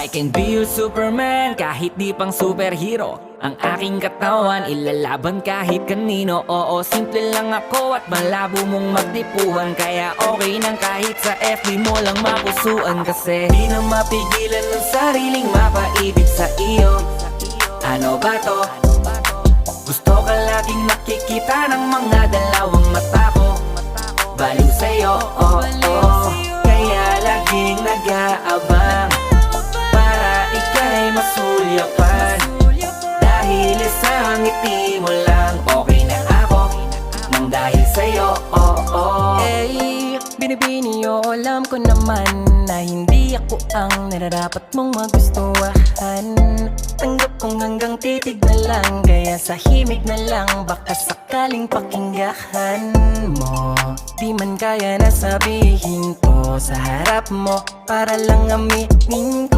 I can be your Superman kahit di pang superhero. Ang aking katawan ilalaban kahit kanino. Oo, simple lang ako at malabo mong magtipuhan. Kaya okay nang kahit sa FB mo lang mapusuan. Kasi di na mapigilan ng sariling mapaibig sa iyo. Ano ba to? Gusto ka laging nakikita ng mga dalawang mata ko. Baliw sa'yo, oh, oh. Kaya laging nag-aabang para ika'y masulyapan. Dahil isang ngiti mo lang, okay na ako nang dahil sa'yo, oh, oh. Eh, binibini o alam ko naman na hindi ako ang nararapat mong magustuhan. Tanggap kong hanggang titig na lang, kaya sa himig na lang baka sakaling pakinggan mo. Di man kaya na sabihin ko sa harap mo, para lang aminin ko